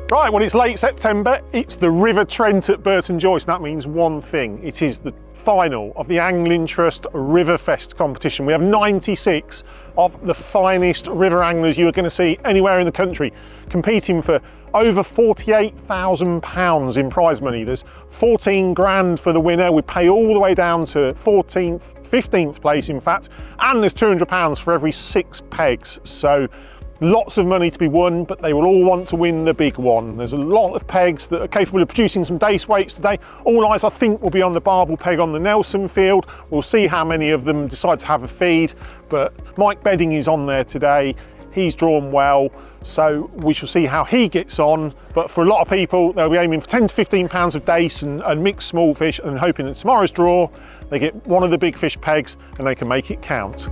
Right, well, it's late September, it's the River Trent at Burton Joyce, and that means one thing. It is the final of the Angling Trust RiverFest competition. We have 96 of the finest river anglers you are going to see anywhere in the country, competing for over £48,000 in prize money. There's 14 grand for the winner. We pay all the way down to 14th, 15th place in fact, and there's £200 for every 6 pegs. So lots of money to be won, but they will all want to win the big one. There's a lot of pegs that are capable of producing some dace weights today. All eyes, I think, will be on the barbel peg on the Nelson field. We'll see how many of them decide to have a feed, but Mike Bedding is on there today. He's drawn well, so we shall see how he gets on. But for a lot of people, they'll be aiming for 10 to 15 pounds of dace and mixed small fish, and hoping that tomorrow's draw, they get one of the big fish pegs and they can make it count.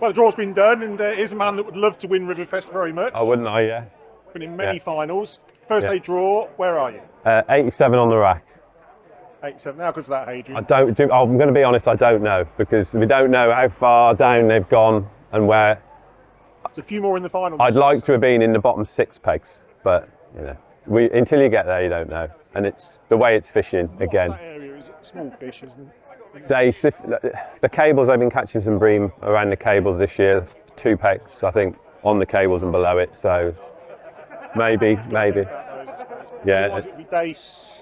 Well, the draw's been done, and here's a man that would love to win Riverfest very much. Oh, wouldn't I? Yeah. Been in many finals. First day draw, where are you? 87 on the rack. 87. How good's that, Adrian? I'm going to be honest, I don't know, because we don't know how far down they've gone and where. There's a few more in the final. I'd like to have been in the bottom 6 pegs, but you know, until you get there, you don't know. And it's the way it's fishing again. That area is small fish, isn't it? Dace, the cables, I've been catching some bream around the cables this year, 2 pegs, I think, on the cables and below it. So maybe. Yeah. Otherwise it'll be dace.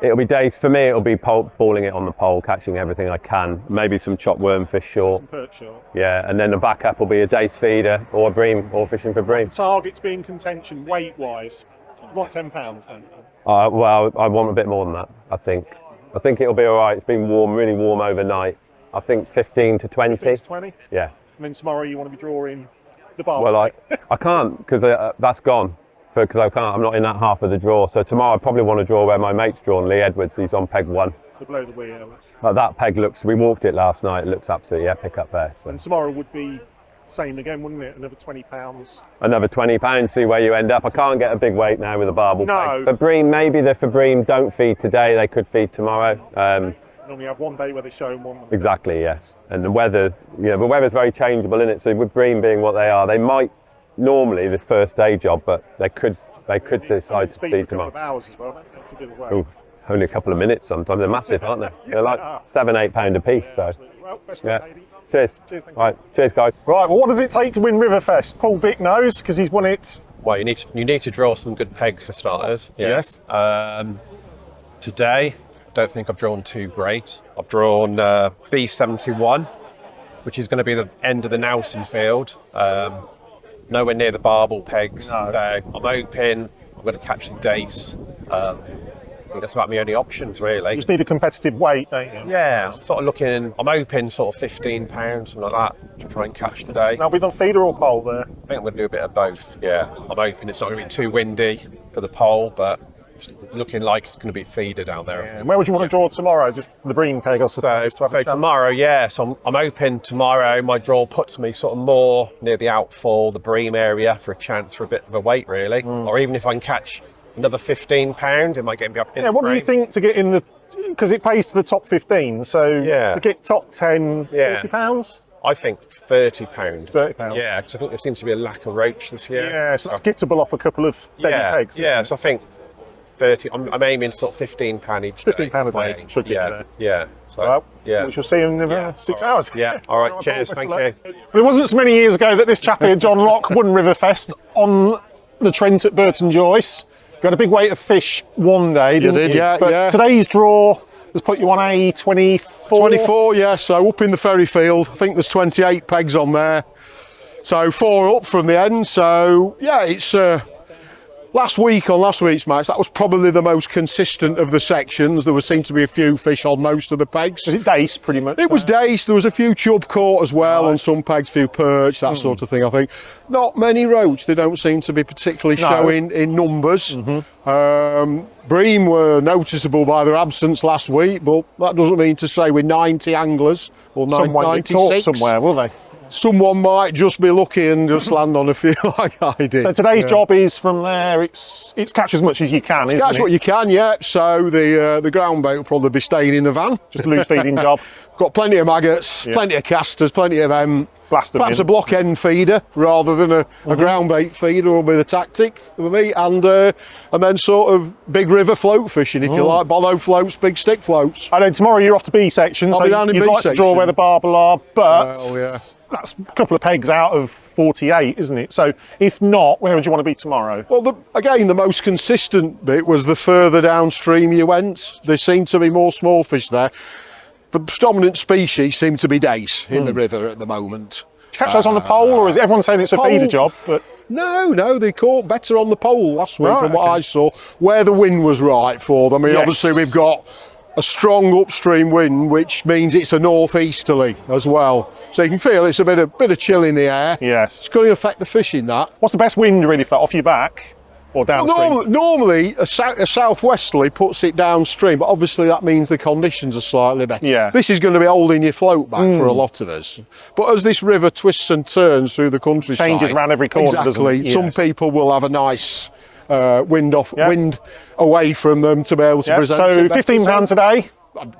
It'll be dace. For me, it'll be balling it on the pole, catching everything I can. Maybe some chopped wormfish short. Some perch short. Yeah, and then the backup will be a dace feeder or bream, or fishing for bream. Targets being contention weight-wise. You want £10, don't you? Well, I want a bit more than that, I think. I think it'll be all right. It's been warm, really warm overnight. I think 15 to 20. 15 to 20? Yeah. And then tomorrow you want to be drawing the bar. Well, I can't, because that's gone. Because I'm not in that half of the draw. So tomorrow I probably want to draw where my mate's drawn, Lee Edwards. He's on peg 1. So below the wheel. But that peg we walked it last night. It looks absolutely epic up there. So. And tomorrow would be same again, wouldn't it? Another £20. Another £20, see where you end up. I can't get a big weight now with a barbel peg. For bream, maybe for bream don't feed today, they could feed tomorrow. Normally have one day where they show them one. Exactly, yes. And the weather, the weather's very changeable, isn't it? So with bream being what they are, they might normally the first day job, but they could decide to feed tomorrow. Hours as well, to give away. Ooh, only a couple of minutes sometimes. They're massive, aren't they? They're like £7-8 a piece. Yeah, so well, best luck, lady. Cheers. Cheers, thank you. Right, cheers, guys. Right, well, what does it take to win Riverfest? Paul Bick knows, because he's won it. Well, you need to draw some good pegs for starters. Yeah. Yes. Today, don't think I've drawn too great. I've drawn B71, which is going to be the end of the Nelson field. Nowhere near the barbel pegs. No. So I'm hoping I'm going to catch some dace. I think that's about my only options, really. You just need a competitive weight, don't you? Yeah, I'm sort of looking, I'm hoping sort of £15, something like that, to try and catch today. Now, with on feeder or pole there? I think I'm going to do a bit of both, yeah. I'm hoping it's not going to be too windy for the pole, but it's looking like it's going to be feeder down there. Yeah. And where would you want to draw tomorrow? Just the bream peg, I suppose, to have a chance? Tomorrow, yeah. So I'm hoping tomorrow my draw puts me sort of more near the outfall, the bream area, for a chance for a bit of a weight, really. Or even if I can catch another £15, it might get me up in the what do you think to get in the... Because it pays to the top 15, so to get top 10, £40? I think £30. £30? Yeah, because I think there seems to be a lack of roach this year. Yeah, so that's gettable off a couple of steady pegs. Yeah, so I think 30. I'm aiming sort of £15 each. £15 a day should get there. Yeah. So, well, we shall see in 6 hours. Yeah. All right. Cheers. Thank you. Well, it wasn't so many years ago that this chap here, John Locke, won Riverfest on the Trent at Burton Joyce. You had a big weight of fish one day, didn't you? Yeah, but yeah. Today's draw has put you on a 24. 24, yeah, so up in the ferry field, I think there's 28 pegs on there. So 4 up from the end, so yeah, it's last week's match, that was probably the most consistent of the sections. There seemed to be a few fish on most of the pegs. Was it dace pretty much? It was dace, there was a few chub caught as well on some pegs, few perch, that sort of thing, I think. Not many roach, they don't seem to be particularly showing in numbers. Bream were noticeable by their absence last week, but that doesn't mean to say with 90 anglers, or Someone get 96. caught somewhere, will they? Someone might just be lucky and just land on a few like I did. So today's job is from there, it's catch as much as you can, isn't Catch it? what you can, yeah. So the ground bait will probably be staying in the van. Just a loose feeding job. Got plenty of maggots, plenty of casters, plenty of Blast them perhaps in. a block end feeder rather than a ground bait feeder will be the tactic for me, and then sort of big river float fishing if you like, bollow floats, big stick floats. I know tomorrow you're off to B section, I'll so be down in you'd B like to draw section. where the barbel are, but Well, yeah. that's a couple of pegs out of 48, isn't it? So if not, where would you want to be tomorrow? Well, again, the most consistent bit was the further downstream you went. There seemed to be more small fish there. The predominant species seem to be dace in the river at the moment. Did you catch those on the pole, or is everyone saying it's a feeder job? But No, they caught better on the pole last week Right, from what okay. I saw, where the wind was right for them. I mean, Yes. obviously we've got a strong upstream wind, which means it's a northeasterly as well. So you can feel it's a bit of chill in the air. yes. It's going to affect the fishing, that. What's the best wind really for that? Off your back or downstream? Normally, a southwesterly puts it downstream, but obviously that means the conditions are slightly better. Yeah. This is going to be holding your float back for a lot of us. But as this river twists and turns through the countryside, Changes around every corner, doesn't exactly. it? Some Yes. people will have a nice wind away from them to be able to Yeah. present. So it better. £15 today,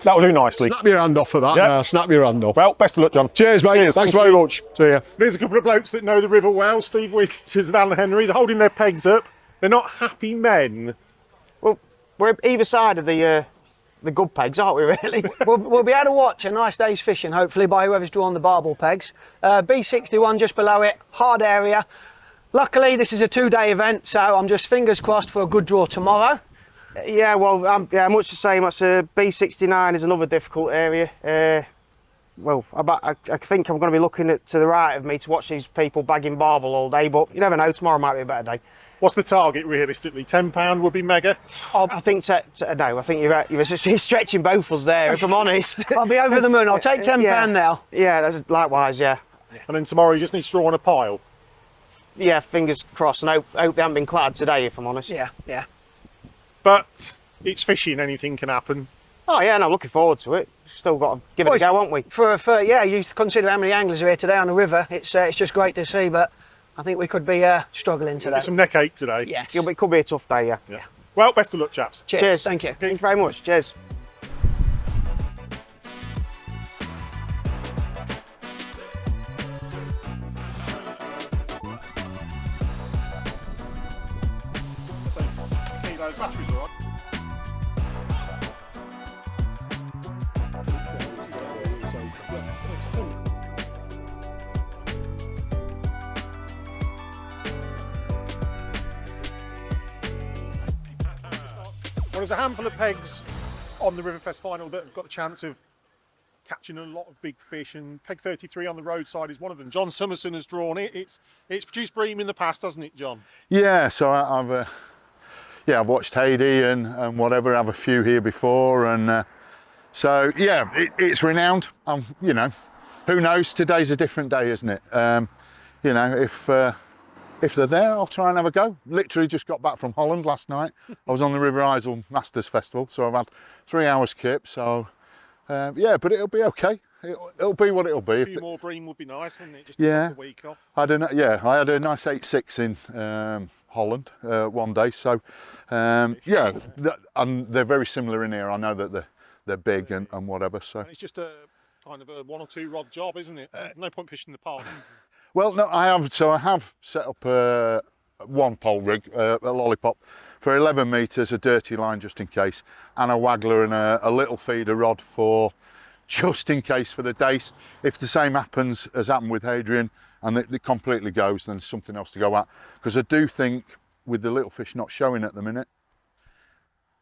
that will do nicely. Snap your hand off for that. Yeah. Now. Snap your hand off. Well, best of luck, John. Cheers, mate. Cheers. Thanks Thank very much. See ya. There's a couple of blokes that know the river well. Steve Withers and Alan Henry. They're holding their pegs up. They're not happy men. Well, we're either side of the good pegs, aren't we, really? we'll be able to watch a nice day's fishing, hopefully, by whoever's drawn the barbel pegs. B61 just below it, hard area. Luckily, this is a 2-day event, so I'm just fingers crossed for a good draw tomorrow. Yeah, well, much the same. That's B69 is another difficult area. Well, I think I'm going to be looking to the right of me to watch these people bagging barbel all day, but you never know, tomorrow might be a better day. What's the target realistically? £10 would be mega. I think, no, I think you're stretching both of us there, if I'm honest. I'll be over the moon. I'll take £10 now. Yeah, that's likewise, yeah. And then tomorrow you just need to draw on a pile. Yeah, fingers crossed, and hope they haven't been clattered today, if I'm honest. Yeah. But it's fishing, anything can happen. Oh, yeah, and I'm looking forward to it. Still got to give it a go, haven't we? Yeah, you consider how many anglers are here today on the river. It's just great to see, but I think we could be struggling today. Some neck ache today. Yes. It could be a tough day, yeah. Well, best of luck, chaps. Cheers. Thank you. Thank you very much. Cheers. Well, there's a handful of pegs on the RiverFest Final that have got the chance of catching a lot of big fish, and peg 33 on the roadside is one of them. John Summerson has drawn it. It's produced bream in the past, hasn't it, John? Yeah, so I've watched Haiti and whatever, have a few here before, and so yeah, it's renowned. You know, who knows? Today's a different day, isn't it? You know, if they're there, I'll try and have a go. Literally just got back from Holland last night. I was on the River Isle Masters Festival, so I've had 3 hours kip. So yeah, but it'll be okay. It'll be what it'll be. A few more bream would be nice, wouldn't it? Just to Yeah. take the week off. I had a nice 8.6 in Holland one day. So yeah, and they're very similar in here. I know that they're big and whatever. So And it's just a kind of a 1 or 2 rod job, isn't it? No point fishing the pond. well, no, I have set up one pole rig, a lollipop, for 11 metres, a dirty line just in case, and a waggler and a little feeder rod for just in case for the dace. If the same happens as happened with Hadrian and it completely goes, then there's something else to go at. Because I do think with the little fish not showing at the minute,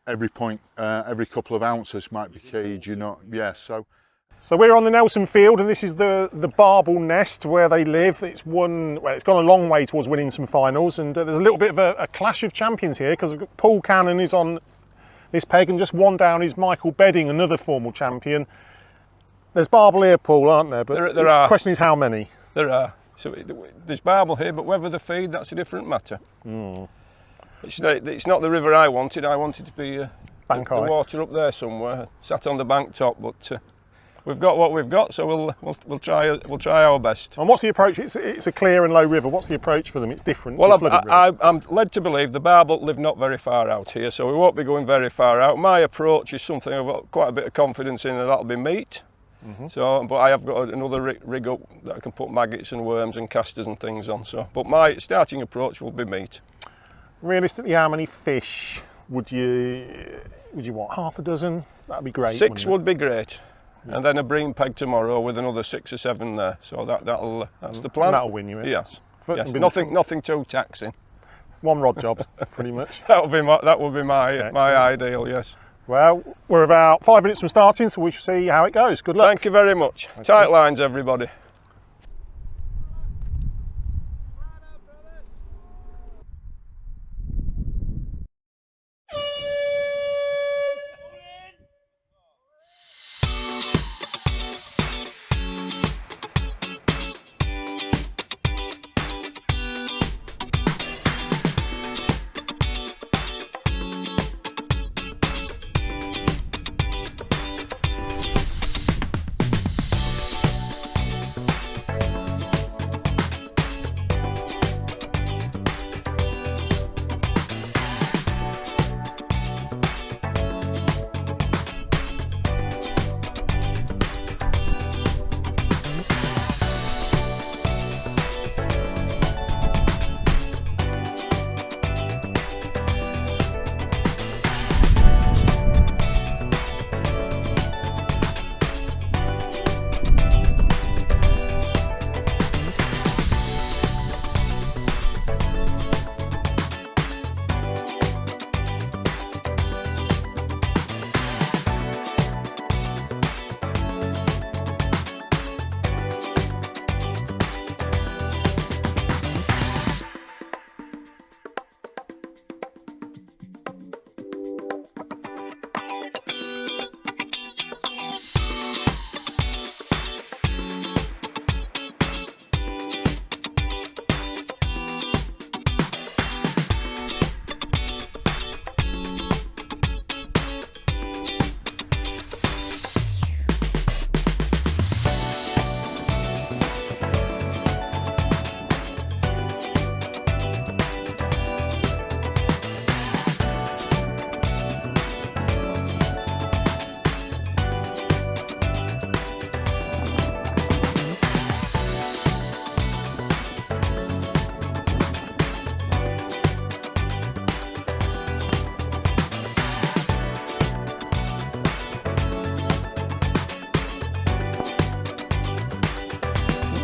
every point, every couple of ounces might be key. Do you know? Yeah. So we're on the Nelson Field, and this is the barbel nest where they live. It's gone a long way towards winning some finals, and there's a little bit of a clash of champions here because Paul Cannon is on this peg, and just one down is Michael Bedding, another formal champion. There's barbel here, Paul, aren't there? But the question is how many? There are. So there's barbel here, but whether they feed, that's a different matter. It's not the river I wanted. I wanted to be the water up there somewhere, sat on the bank top. But we've got what we've got, so we'll try our best. And what's the approach? It's a clear and low river. What's the approach for them? It's different. Well, I'm led to believe the barbel live not very far out here, so we won't be going very far out. My approach is something I've got quite a bit of confidence in, and that'll be meat. So, but I have got another rig up that I can put maggots and worms and casters and things on. So, but my starting approach will be meat. Realistically, how many fish would you want? Half a dozen? That'd be great. 6 would be great, and then a bream peg tomorrow with another 6 or 7 there. So that's the plan. That'll win you it. Yes. Nothing too taxing. One rod job, pretty much. That would be my ideal. Yes. Well, we're about 5 minutes from starting, so we shall see how it goes. Good luck. Thank you very much. Okay. Tight lines, everybody.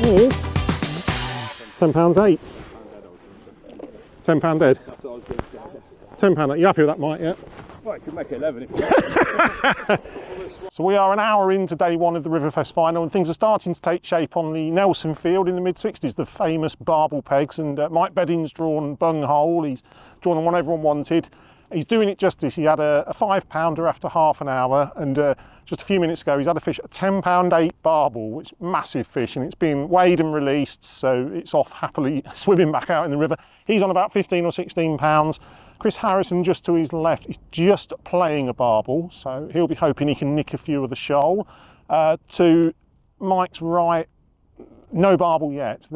Is £10.8. £10 dead. £10. You happy with that, Mike? Yeah. Well, I could make it 11. So we are an hour into day 1 of the RiverFest Final, and things are starting to take shape on the Nelson Field in the mid-60s, the famous barbel pegs, and Mike Bedding's drawn bunghole. He's drawn the one everyone wanted. He's doing it justice. He had a 5-pounder after half an hour, and just a few minutes ago he's had a fish, a £10.8 barbel, which is a massive fish, and it's been weighed and released, so it's off happily swimming back out in the river. He's on about 15 or 16 pounds. Chris Harrison just to his left is just playing a barbel, so he'll be hoping he can nick a few of the shoal. To Mike's right, no barbel yet.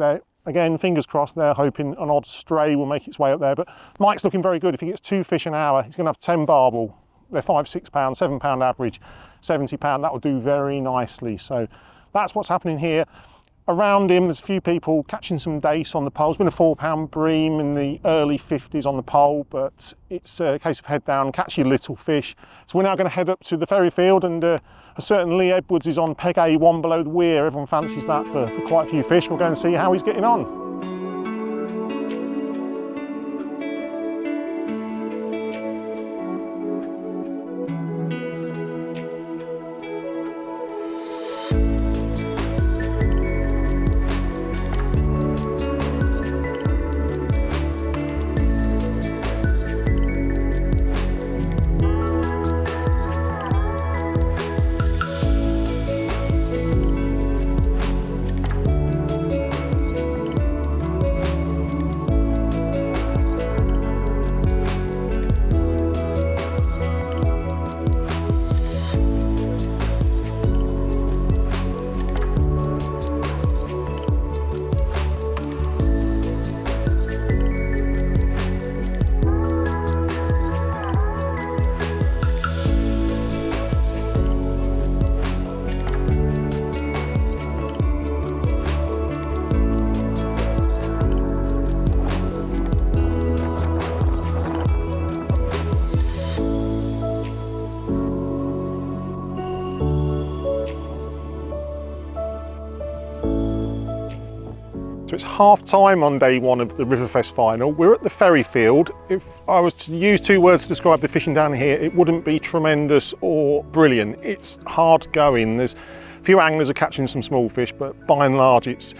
Again, fingers crossed, they're hoping an odd stray will make its way up there, but Mike's looking very good. If he gets 2 fish an hour, he's going to have 10 barbel. They're £5, £6, £7 average, £70. That will do very nicely. So that's what's happening here. Around him, there's a few people catching some dace on the pole. It's been a £4 bream in the early 50s on the pole, but it's a case of head down, catch your little fish. So we're now going to head up to the ferry field, and a certain Lee Edwards is on peg A1 below the weir. Everyone fancies that for quite a few fish. We'll go and see how he's getting on. So it's half time on day one of the RiverFest Final. We're at the ferry field. If I was to use two words to describe the fishing down here, it wouldn't be tremendous or brilliant. It's hard going. There's a few anglers are catching some small fish, but by and large it's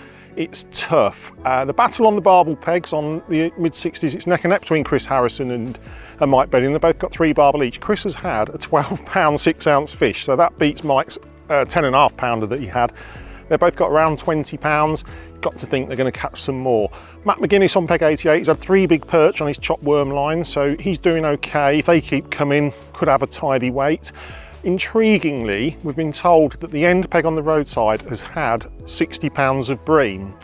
tough. The battle on the barbel pegs on the mid-60s, it's neck and neck between Chris Harrison and Mike Bedding. They've both got 3 barbel each. Chris has had a 12-pound 6-ounce fish, so that beats Mike's 10.5 pounder that he had. They've both got around 20 pounds. Got to think they're going to catch some more. Matt McGuinness on peg 88, he's had 3 big perch on his chop worm line, so he's doing okay. If they keep coming, could have a tidy weight. Intriguingly, we've been told that the end peg on the roadside has had 60 pounds of bream.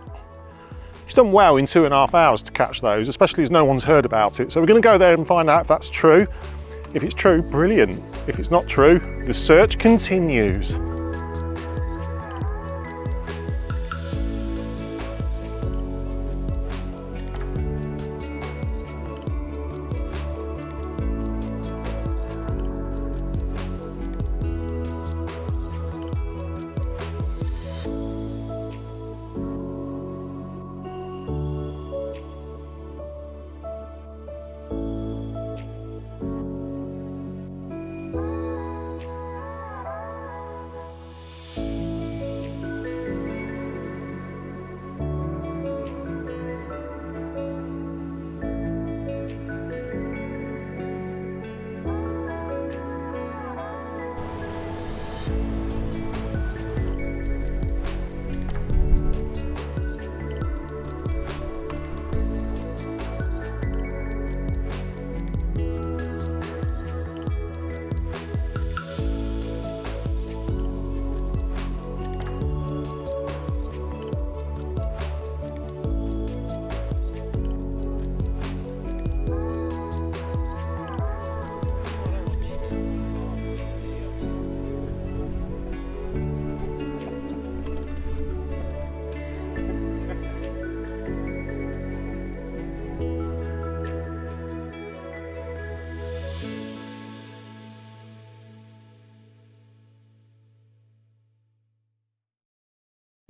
He's done well in 2.5 hours to catch those, especially as no one's heard about it. So we're going to go there and find out if that's true. If it's true, brilliant. If it's not true, the search continues.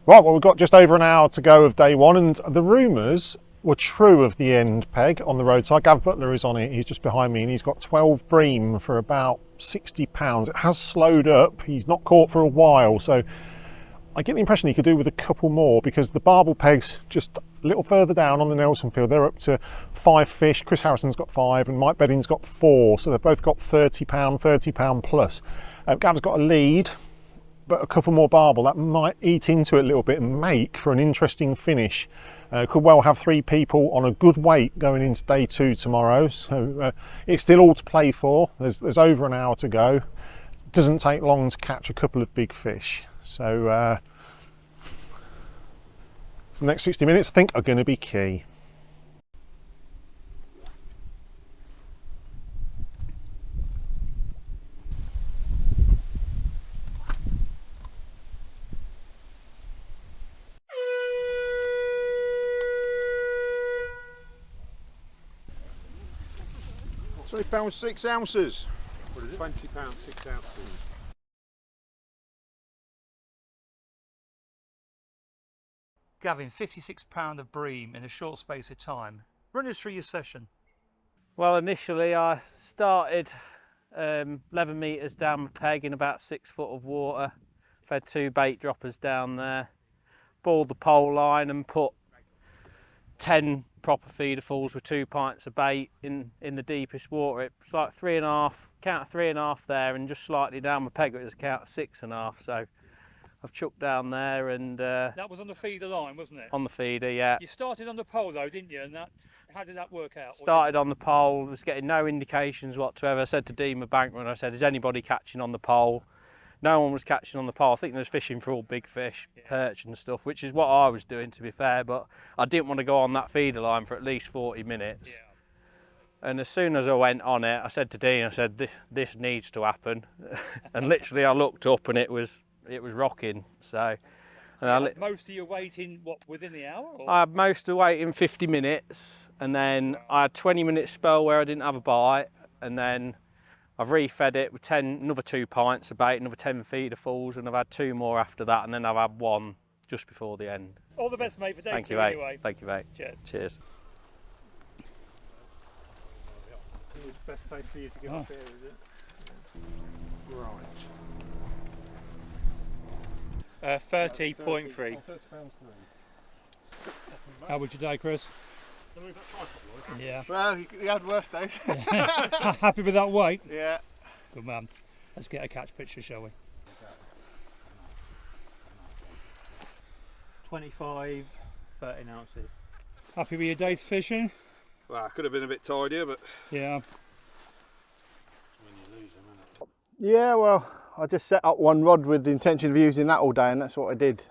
Right, well, we've got just over an hour to go of day one, and the rumours were true of the end peg on the roadside. Gav Butler is on it, he's just behind me, and he's got 12 bream for about 60 pounds. It has slowed up, he's not caught for a while, so I get the impression he could do with a couple more, because the barbel pegs just a little further down on the Nelson field, they're up to 5 fish. Chris Harrison's got 5 and Mike Bedding's got 4, so they've both got 30 pound plus. Gav's got a lead, but a couple more barbel, that might eat into it a little bit and make for an interesting finish. Could well have 3 people on a good weight going into day 2 tomorrow, so it's still all to play for. There's over an hour to go. Doesn't take long to catch a couple of big fish, so the next 60 minutes I think are going to be key. £3 6 ounces. What is it? £20 6 ounces. Gavin, £56 of bream in a short space of time. Run us through your session. Well, initially I started 11 metres down my peg in about 6 foot of water. I've had 2 bait droppers down there. Balled the pole line and put 10 proper feeder falls with 2 pints of bait in the deepest water. It's like 3.5, count of 3.5 there, and just slightly down my peg it was a count of 6.5. So I've chucked down there, and That was on the feeder line, wasn't it? on the feeder, yeah. You started on the pole though, didn't you? And how did that work out? Started on the pole, was getting no indications whatsoever. I said to Dean, my banker, I said, is anybody catching on the pole? No one was catching on the pole. I think they was fishing for all big fish, perch and stuff, which is what I was doing, to be fair, but I didn't want to go on that feeder line for at least 40 minutes. Yeah. And as soon as I went on it, I said to Dean, I said, this needs to happen. And literally I looked up and it was rocking. So and Most of your weight in, what, within the hour? Or? I had most of the weight in 50 minutes, and then I had a 20-minute spell where I didn't have a bite, and then I've refed it with another 2 pints of bait, another 10 feeder falls, and I've had 2 more after that, and then I've had 1 just before the end. All the best, mate, for day Thank 2 you, mate. anyway. Thank you, mate. Cheers. Cheers. Best place for you to give up here, is it? Right. 30.3. How was your day, Chris? Yeah. Well, he had worse days. Happy with that weight? Yeah. Good man. Let's get a catch picture, shall we? 25, 13 ounces. Happy with your day's fishing? Well, I could have been a bit tidier, but Yeah. Yeah, well, I just set up one rod with the intention of using that all day, and that's what I did.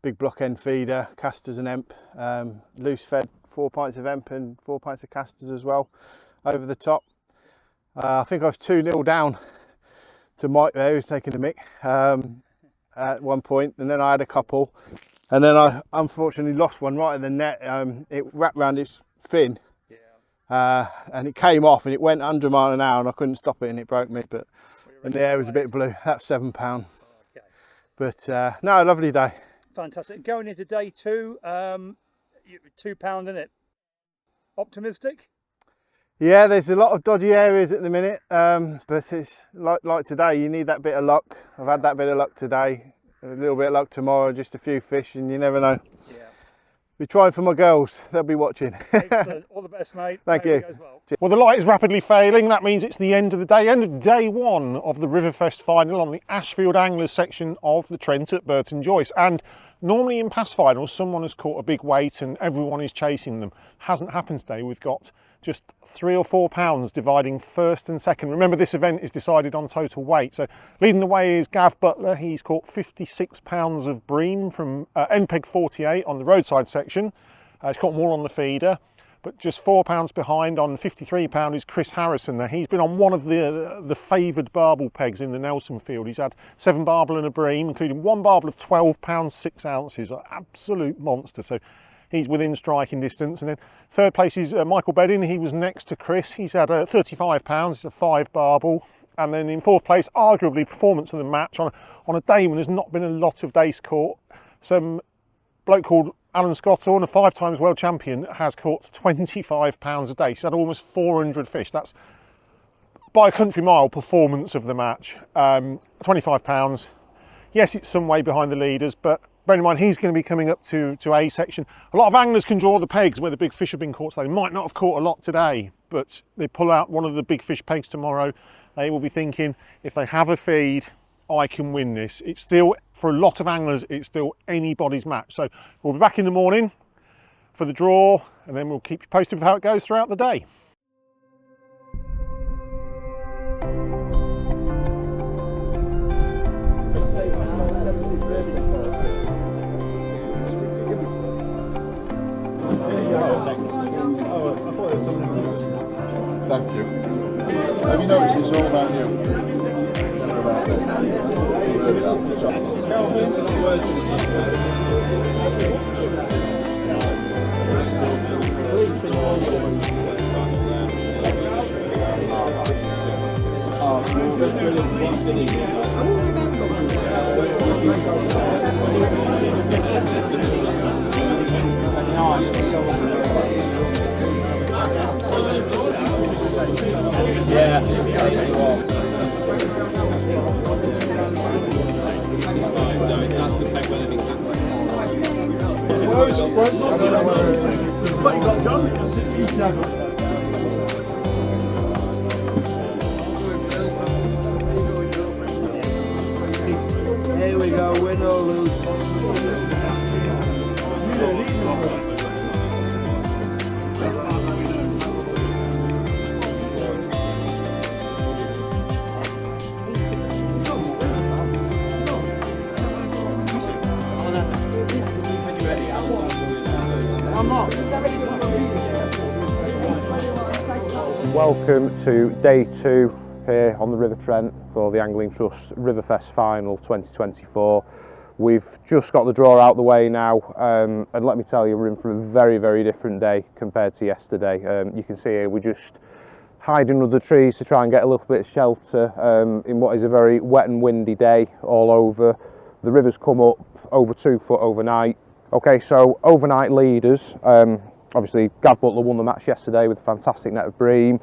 Big block end feeder, casters and emp, loose fed 4 pints of emp and 4 pints of casters as well over the top. I think I was 2-0 down to Mike there, who's taking the mick at one point, and then I had a couple, and then I unfortunately lost one right in the net. It wrapped around its fin, and it came off and it went 100 miles an hour, and I couldn't stop it and it broke me, but and the air was a bit blue. That's £7. Okay. But no, lovely day. Fantastic. Going into day 2, £2 in it. Optimistic? Yeah, there's a lot of dodgy areas at the minute, but it's like today, you need that bit of luck. I've had that bit of luck today, a little bit of luck tomorrow, just a few fish, and you never know. Yeah. Be trying for my girls, they'll be watching. Excellent. All the best, mate. Thank you. Well, the light is rapidly failing. That means it's the end of the day, end of day 1 of the RiverFest Final on the Ashfield Anglers section of the Trent at Burton Joyce. And normally in past finals, someone has caught a big weight and everyone is chasing them. Hasn't happened today. We've got just 3 or 4 pounds dividing first and second. Remember, this event is decided on total weight. So leading the way is Gav Butler. He's caught 56 pounds of bream from NPEG 48 on the roadside section. He's caught more on the feeder, but just 4 pounds behind on 53 pound is Chris Harrison there. He's been on one of the favoured barbel pegs in the Nelson field. He's had 7 barbel and a bream, including 1 barbel of 12 pounds 6 ounces. An absolute monster. So he's within striking distance. And then third place is Michael Bedding. He was next to Chris. He's had 35 pounds, a 5 barbel. And then in fourth place, arguably performance of the match on a day when there's not been a lot of dace caught. Some bloke called Alan Scottorn, a 5 times world champion, has caught 25 pounds a day. He's had almost 400 fish. That's by a country mile performance of the match. 25 pounds. Yes, it's some way behind the leaders, but bear in mind, he's going to be coming up to A section. A lot of anglers can draw the pegs where the big fish have been caught today. They might not have caught a lot today, but they pull out one of the big fish pegs tomorrow. They will be thinking, if they have a feed, I can win this. It's still, for a lot of anglers, it's still anybody's match. So we'll be back in the morning for the draw, and then we'll keep you posted with how it goes throughout the day. Thank you. Have you noticed it's all about you? Here we go, win or lose. Welcome to day 2 here on the River Trent for the Angling Trust RiverFest Final 2024. We've just got the draw out the way now, and let me tell you, we're in for a very, very different day compared to yesterday. You can see here we're just hiding under the trees to try and get a little bit of shelter in what is a very wet and windy day all over. The river's come up over 2 foot overnight. Okay, so overnight leaders. Obviously, Gav Butler won the match yesterday with a fantastic net of bream.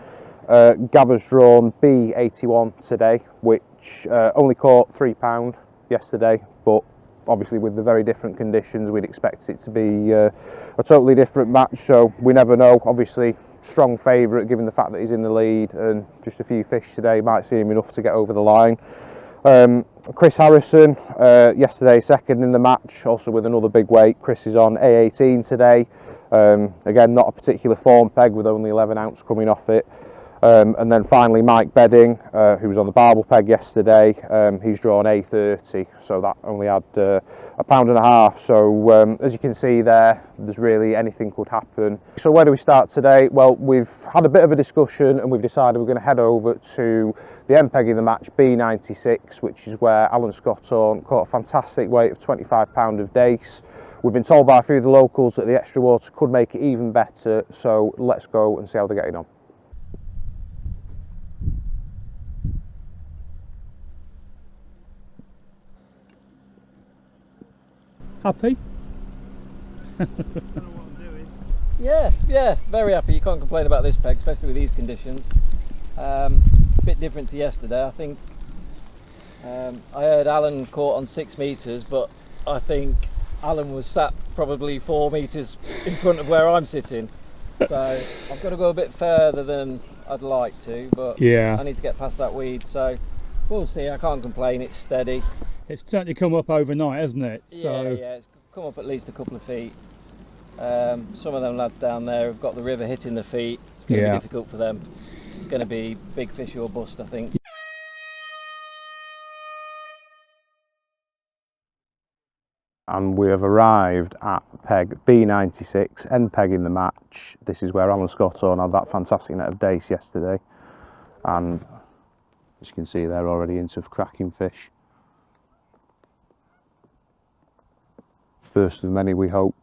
Gav has drawn B81 today, which only caught £3 yesterday, but obviously with the very different conditions, we'd expect it to be a totally different match, so we never know. Obviously, strong favourite given the fact that he's in the lead, and just a few fish today might see him enough to get over the line. Chris Harrison, yesterday second in the match, also with another big weight. Chris is on A18 today. Again, not a particular form peg with only 11 ounce coming off it. And then finally Mike Bedding, who was on the barbel peg yesterday, he's drawn A30, so that only had £1.50. So as you can see there's really anything could happen. So where do we start today? Well, we've had a bit of a discussion and we've decided we're going to head over to the end peg in the match, B96, which is where Alan Scotthorne caught a fantastic weight of £25 of dace. We've been told by a few of the locals that the extra water could make it even better, so let's go and see how they're getting on. Happy? Yeah, very happy. You can't complain about this peg, especially with these conditions. Bit different to yesterday, I think. I heard Alan caught on 6 metres, but I think Alan was sat probably 4 metres in front of where I'm sitting. So I've got to go a bit further than I'd like to, but Yeah. I need to get past that weed. So we'll see. I can't complain. It's steady. It's certainly come up overnight, hasn't it? So Yeah, it's come up at least a couple of feet. Some of them lads down there have got the river hitting the feet. It's going to be difficult for them. It's going to be big fish or bust, I think. And we have arrived at peg B96, end peg in the match. This is where Alan Scotthorne had that fantastic net of dace yesterday. And as you can see, they're already into cracking fish. First of many, we hope.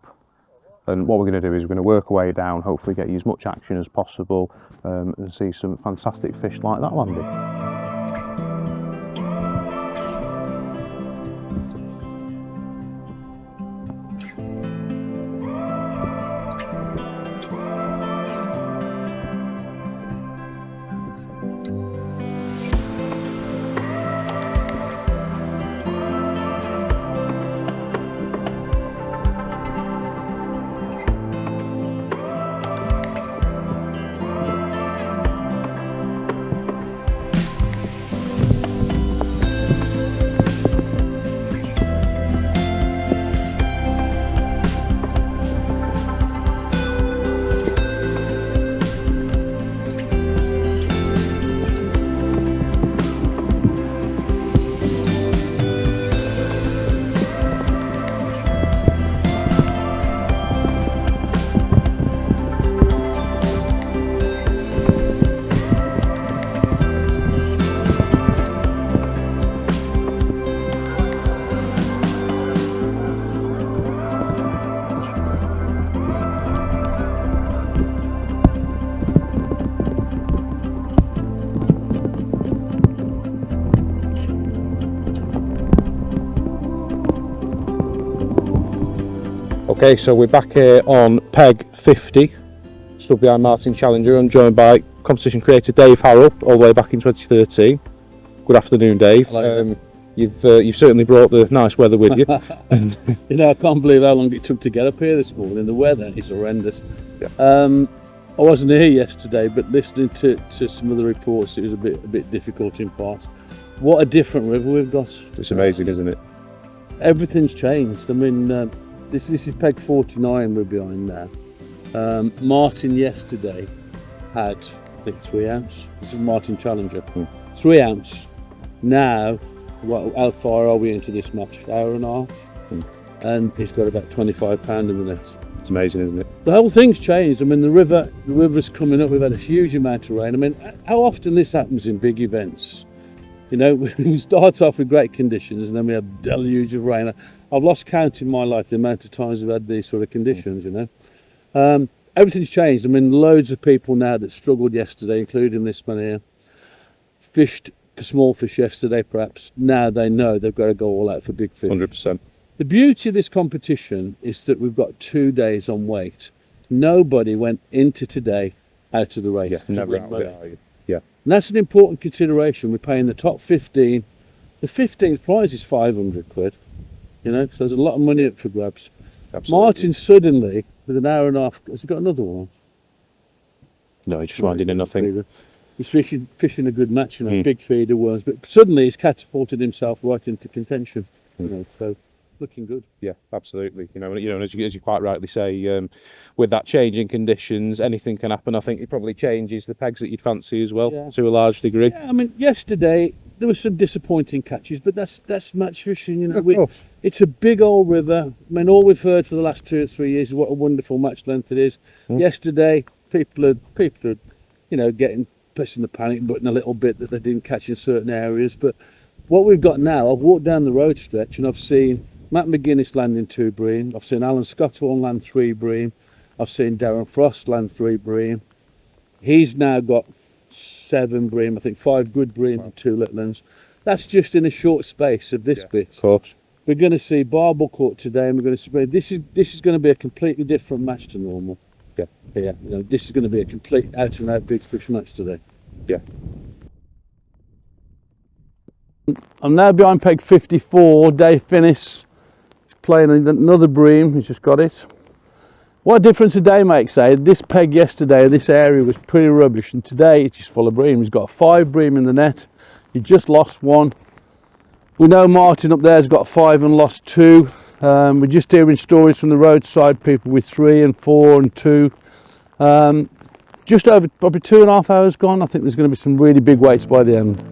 And what we're going to do is we're going to work our way down, hopefully get you as much action as possible, and see some fantastic fish like that landing. Okay, so we're back here on peg 50, stood behind Martin Challenger. I'm joined by competition creator Dave Harrell, all the way back in 2013. Good afternoon, Dave. You've certainly brought the nice weather with you. And you know, I can't believe how long it took to get up here this morning. The weather is horrendous. Yeah. I wasn't here yesterday, but listening to some of the reports, it was a bit difficult in parts. What a different river we've got. It's amazing, isn't it? Everything's changed. I mean, this is peg 49 we're behind now. Martin yesterday had, I think, 3 ounce. This is Martin Challenger. 3 ounce. Now, how far are we into this match? Hour and a half? And he's got about £25 in the net. It's amazing, isn't it? The whole thing's changed. I mean, the river's coming up. We've had a huge amount of rain. I mean, how often this happens in big events? You know, we start off with great conditions and then we have a deluge of rain. I've lost count in my life the amount of times we've had these sort of conditions, you know. Everything's changed. I mean, loads of people now that struggled yesterday, including this man here, fished for small fish yesterday perhaps. Now they know they've got to go all out for big fish. 100%. The beauty of this competition is that we've got 2 days on weight. Nobody went into today out of the race. Never out of it, are you? Yeah. And that's an important consideration. We're paying the top 15. The 15th prize is 500 quid. You know, so there's a lot of money up for grabs. Absolutely. Martin suddenly, with an hour and a half, has he got another one? No, he's just winding in nothing. He's fishing a good match, you know, big feeder worms, but suddenly he's catapulted himself right into contention. You know, so looking good. Yeah, absolutely. You know, and as you quite rightly say, with that change in conditions, anything can happen. I think it probably changes the pegs that you'd fancy as well, to a large degree. Yeah, I mean, yesterday there were some disappointing catches, but that's match fishing. You know, it's a big old river. I mean, all we've heard for the last 2 or 3 years is what a wonderful match length it is. Yesterday, people are, you know, pressing the panic button a little bit that they didn't catch in certain areas. But what we've got now, I've walked down the road stretch and I've seen Matt McGuinness landing 2 bream. I've seen Alan Scotthorne land 3 bream. I've seen Darren Frost land 3 bream. He's now got 7 bream, I think 5 good bream and 2 little ones. That's just in a short space of this bit. Of course. We're going to see barbel caught today, and we're going to see this is going to be a completely different match to normal. Yeah, you know, this is going to be a complete out and out big fish match today. Yeah. I'm now behind peg 54. Dave Finnis is playing another bream. He's just got it. What a difference a day makes, eh? This peg yesterday, this area was pretty rubbish, and today it's just full of bream. He's got a 5 bream in the net. He just lost 1. We know Martin up there has got 5 and lost 2. We're just hearing stories from the roadside people with 3 and 4 and 2. Just over probably 2.5 hours gone. I think there's going to be some really big weights by the end.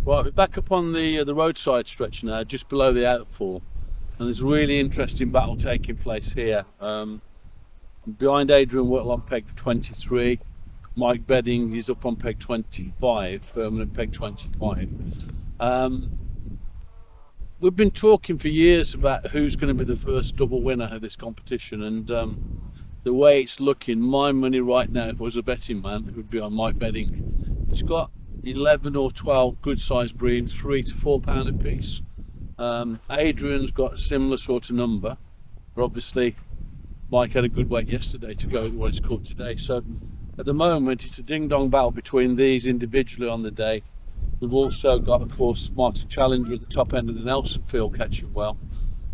Right, we're back up on the roadside stretch now, just below the outfall, and there's a really interesting battle taking place here. I'm behind Adrian Whittle on peg 23. Mike Bedding is up on peg 25, permanent peg 25. We've been talking for years about who's going to be the first double winner of this competition, and the way it's looking, my money right now, if I was a betting man, it would be on Mike Bedding. He's got 11 or 12 good sized breams, 3 to 4 pound a piece. Adrian's got a similar sort of number, but obviously Mike had a good weight yesterday to go with what it's caught today. So at the moment, it's a ding-dong battle between these individually on the day. We've also got, of course, Martin Challenger at the top end of the Nelson field catching well.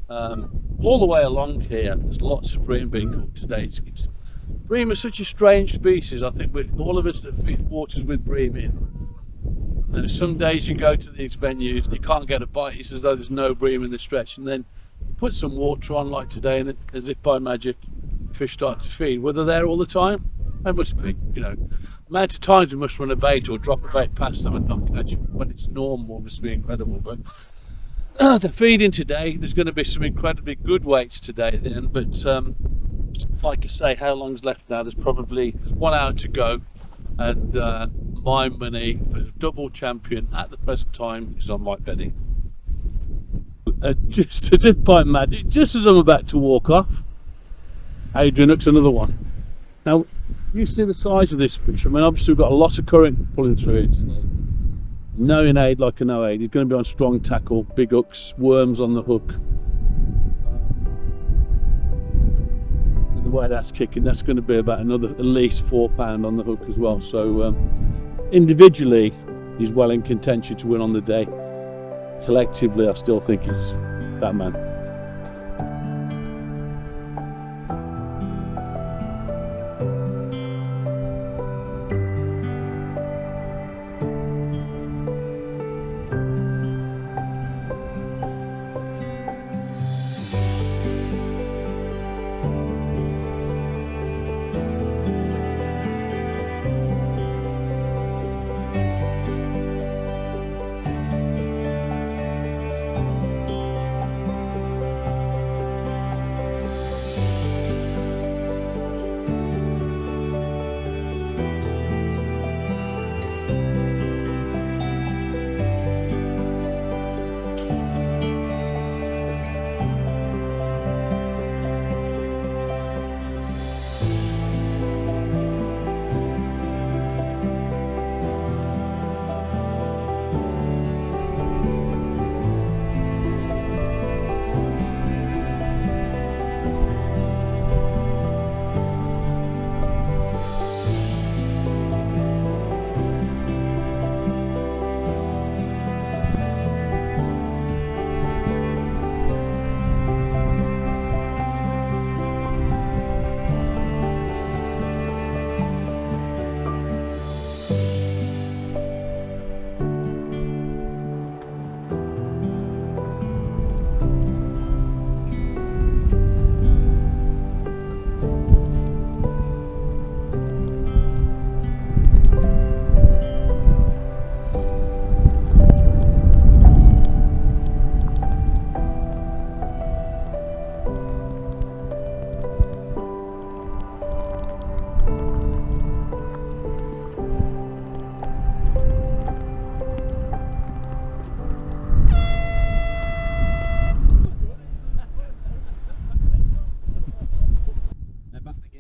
All the way along here, there's lots of bream being caught today. Bream is such a strange species. I think with all of us that fish waters with bream in, and some days you go to these venues and you can't get a bite. It's as though there's no bream in the stretch, and then you put some water on like today, and as if by magic, fish start to feed. Were they there all the time? They must be. You know, the amount of times we must run a bait or drop a bait past them and not catch it when it's normal must be incredible. But the feeding today, there's going to be some incredibly good weights today then, but like I say, how long's left now? There's 1 hour to go, and my money for the double champion at the present time is on Mike Benny. Just as if by magic, just as I'm about to walk off, Adrian hooks another one. Now, you see the size of this fish. I mean, obviously we've got a lot of current pulling through it today. No in aid like a no aid. He's going to be on strong tackle, big hooks, worms on the hook. And the way that's kicking, that's going to be about another at least £4 on the hook as well. So individually, he's well in contention to win on the day. Collectively, I still think it's that man.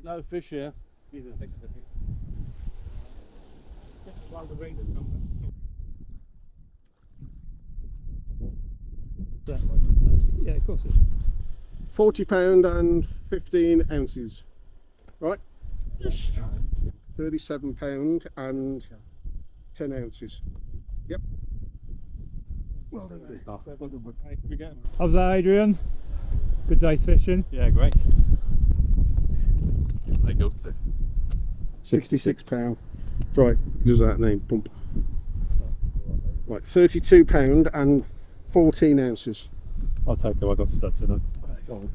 No fish here. Yeah, of course. £40 and 15 ounces. Right? £37 and 10 ounces. Yep. Well done. How's that, Adrian? Good day's fishing? Yeah, great. They go to £66. Right, does that name pump? Right, £32 and 14 ounces. I'll take them, I got studs in it. Go on.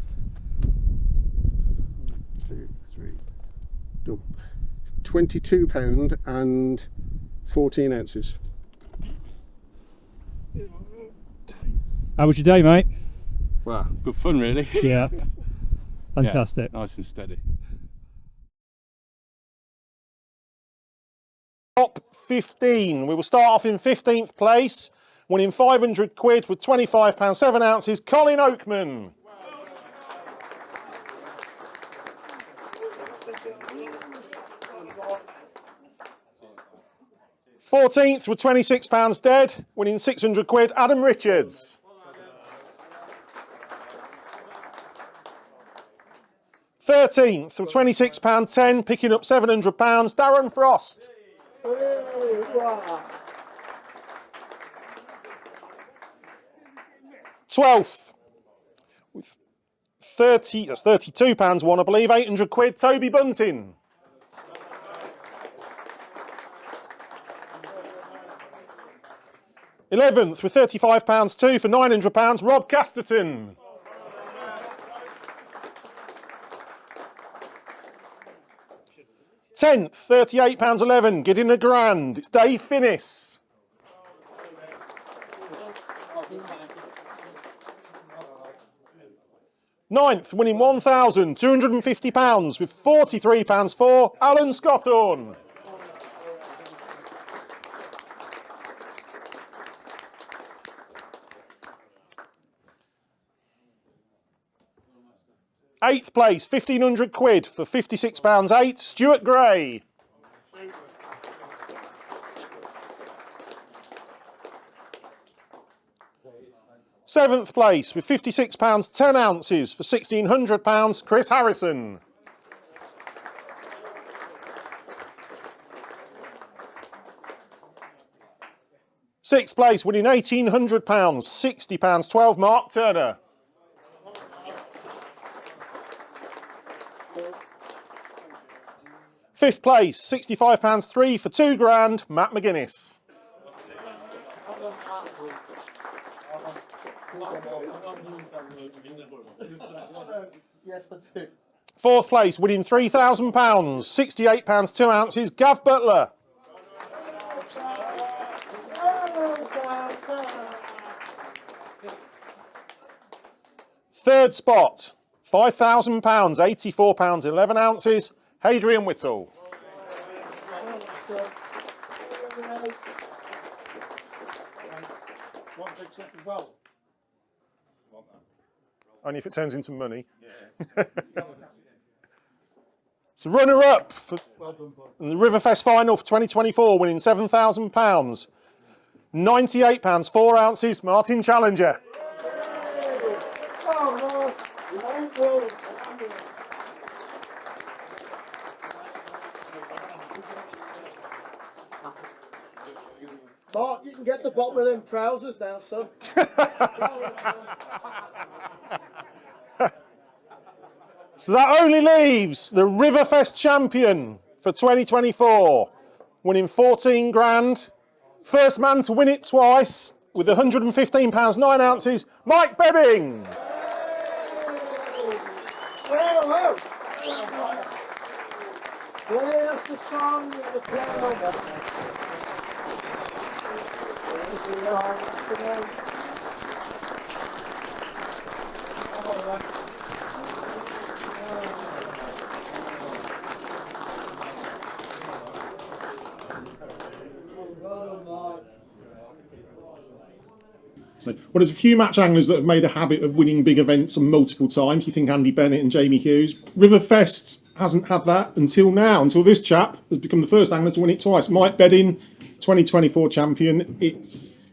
2, 3, dump. £22 and 14 ounces. How was your day, mate? Well, good fun really. Yeah. Fantastic. Yeah, nice and steady. Top 15. We will start off in 15th place, winning 500 quid with £25 7 ounces, Colin Oakman. 14th with £26 dead, winning 600 quid, Adam Richards. 13th with £26.10, picking up £700, Darren Frost. 12th with that's £32 won, I believe, 800 quid, Toby Bunting. 11th with £35 too for £900, Rob Casterton. 10th, £38.11, getting a grand, it's Dave Finnis. 9th, winning £1,250 with £43 for Alan Scotthorne. 8th place, 1,500 quid for £56.08, Stuart Gray. 7th place with £56, 10 ounces for £1,600, Chris Harrison. 6th place, winning £1,800, £60, 12, Mark Turner. 5th place, £65, 3 for £2,000, Matt McGuinness. 4th place, winning £3,000, £68, 2 ounces, Gav Butler. 3rd spot, £5,000, £84, 11 ounces, Hadrian Whittle. Only if it turns into money. Yeah. So runner-up for the RiverFest Final for 2024, winning £7,000, £98, 4 ounces, Martin Challenger. Mark, you can get the bottom of them trousers now, son. So that only leaves the RiverFest champion for 2024, winning 14 grand. First man to win it twice with £115, 9 ounces, Mike Bebbing. Where's the song of the piano? Well, there's a few match anglers that have made a habit of winning big events multiple times. You think Andy Bennett and Jamie Hughes. RiverFest hasn't had that until now, until this chap has become the first angler to win it twice. Mike Bedding, 2024 champion. It's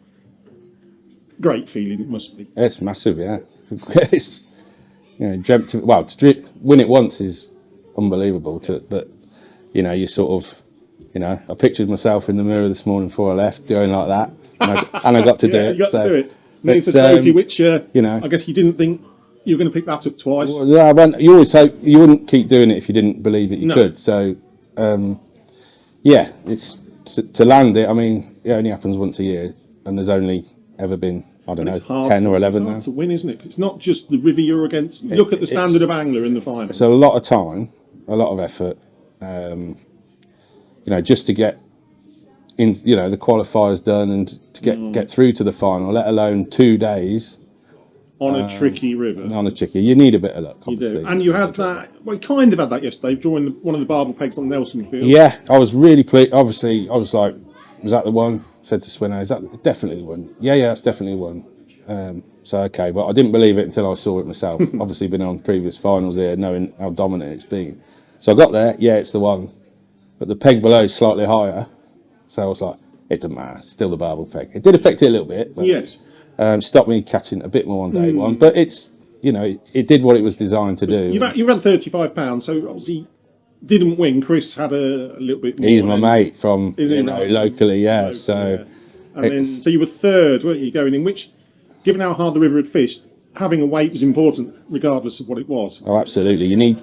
great feeling, it must be. It's massive, yeah. It's, you know, to win it once is unbelievable. But you know, you sort of, you know, I pictured myself in the mirror this morning before I left, doing like that, and I got to do it. You got to do it. It's a trophy which, you know, I guess you didn't think you were going to pick that up twice. Well, yeah, you always hope you wouldn't keep doing it if you didn't believe that you could. So, yeah, it's to land it. I mean, it only happens once a year, and there's only ever been, I don't know, 10 or 11 now. It's hard to win, isn't it? It's not just the river you're against. Look at the standard of angler in the final. It's a lot of time, a lot of effort. You know, just to get in, you know, the qualifiers done and to get through to the final, let alone 2 days on a tricky river. On a tricky, you need a bit of luck. You do, and you had that. Well, you kind of had that yesterday, drawing one of the barbel pegs on Nelson Field. Yeah, I was really pleased. Obviously, I was like, "Was that the one?" Said to Swinner, "Is that definitely the one?" Yeah, it's definitely one. So okay, but I didn't believe it until I saw it myself. Obviously, been on previous finals here, knowing how dominant it's been. So I got there. Yeah, it's the one, but the peg below is slightly higher. So I was like, "It doesn't matter. It's still the barbel peg." It did affect it a little bit. But, yes. Stopped me catching a bit more on day one, but it's you know, it did what it was designed to do. You've had £35, so obviously didn't win. Chris had a little bit more. He's my mate from locally, yeah. Locally, so, yeah. And then so you were third, weren't you, going in? Which, given how hard the river had fished, having a weight was important, regardless of what it was. Oh, absolutely. You need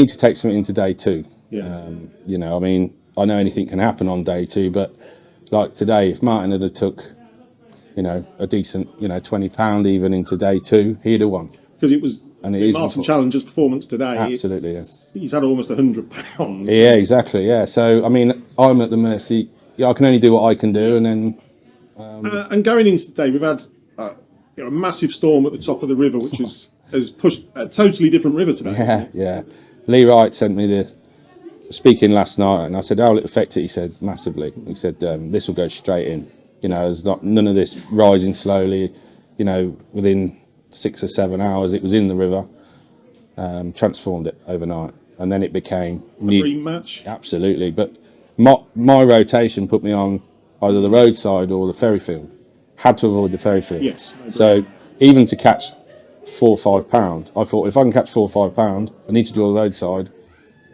to take something into day two. Yeah. You know, I mean, I know anything can happen on day two, but like today, if Martin had took, you know, a decent, you know, £20 even into day two, he'd have won. Because it was and Martin Challenger's performance today. Absolutely, yeah. He's had almost £100. Yeah, exactly. Yeah. So I mean, I'm at the mercy. Yeah, I can only do what I can do, and then. And going into today, we've had a massive storm at the top of the river, which has pushed a totally different river today. Yeah, yeah. Lee Wright sent me the speaking last night, and I said, "How will it affect it?" He said, "Massively." He said, "This will go straight in. You know, there's none of this rising slowly. You know, within 6 or 7 hours, it was in the river. Transformed it overnight, and then it became a dream match. Absolutely, but my rotation put me on either the roadside or the ferry field. Had to avoid the ferry field. Yes. So even to catch £4 or £5, I thought if I can catch £4 or £5, I need to do a roadside.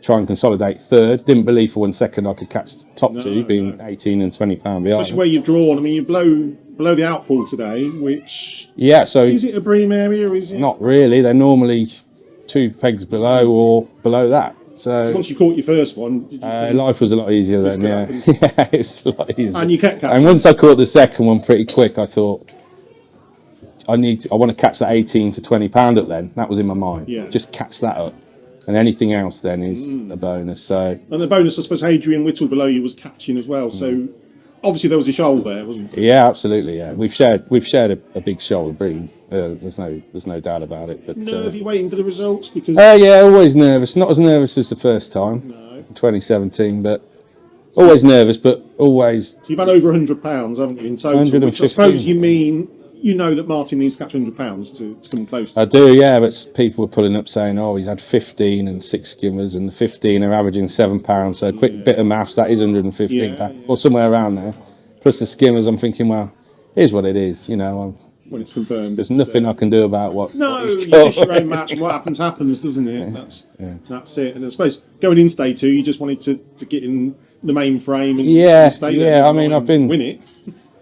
Try and consolidate third. Didn't believe for 1 second I could catch top two, being 18 and £20 behind. Especially where you've drawn. I mean, you below the outfall today, which so is it a bream area? Or is it not really? They're normally 2 pegs below or below that. So once you caught your first one, life was a lot easier then. Yeah, yeah, it was a lot easier. And you kept catching. And once I caught the second one pretty quick, I thought I want to catch that 18 to £20 up. Then that was in my mind. Yeah. Just catch that up, and anything else then is a bonus. So and the bonus, I suppose, Adrian Whittle below you was catching as well. So obviously there was a shoal there, wasn't there? Yeah, absolutely. Yeah, we've shared a big shoal of bream. There's no doubt about it. But nervy waiting for the results because. Yeah, always nervous. Not as nervous as the first time, in 2017, but always nervous. But always. So you've had over £100, haven't you, in total? 115. Which I suppose you mean that Martin needs to catch £100 to come close to. I do, yeah. But people were pulling up saying, "Oh, he's had 15 and 6 skimmers, and the 15 are averaging £7." So a quick bit of maths, that is £115, or somewhere around there. Plus the skimmers, I'm thinking, well, here's what it is, you know. When it's confirmed, there's nothing I can do about what. No, you miss your own match, and what happens, doesn't it? That's it. And I suppose going into day two, you just wanted to get in the main frame and stay there. I mean, I've been win it.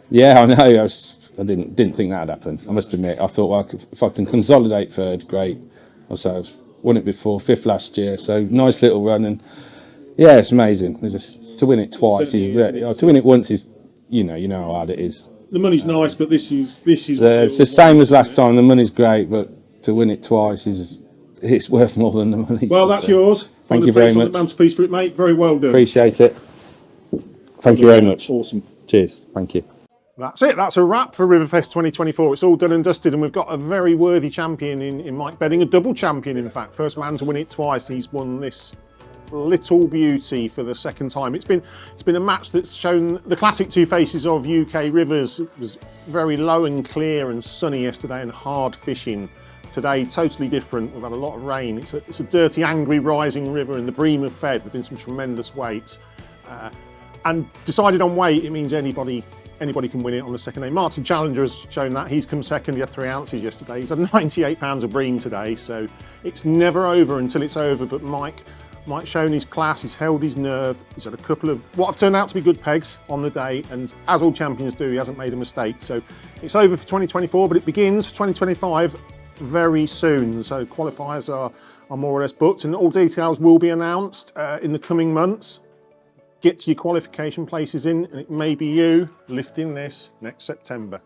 Yeah, I know. I didn't think that'd happen. I must admit. I thought, well, if I can consolidate third, great. Also, I've won it before, 5th last year, so nice little run, and yeah, it's amazing. Just to win it twice, to win it once is, you know how hard it is. The money's nice, but this is. It's the same as last time. The money's great, but to win it twice it's worth more than the money. Well, that's yours. Thank you very much. On the mantelpiece for it, mate. Very well done. Appreciate it. Thank you very much. Awesome. Cheers. Thank you. That's it. That's a wrap for RiverFest 2024. It's all done and dusted, and we've got a very worthy champion in Mike Bedding, a double champion, in fact. First man to win it twice. He's won this little beauty for the second time. It's been a match that's shown the classic two faces of UK rivers. It was very low and clear and sunny yesterday and hard fishing. Today, totally different. We've had a lot of rain. It's a dirty, angry, rising river, and the bream have fed. There've been some tremendous weights. And decided on weight, it means anybody can win it on the second day. Martin Challenger has shown that. He's come second. He had 3 ounces yesterday. He's had 98 pounds of bream today, so it's never over until it's over. But Mike's shown his class, he's held his nerve, he's had a couple of what have turned out to be good pegs on the day, and as all champions do, he hasn't made a mistake. So it's over for 2024, but it begins for 2025 very soon. So qualifiers are more or less booked, and all details will be announced in the coming months. Get your qualification places in, and it may be you lifting this next September.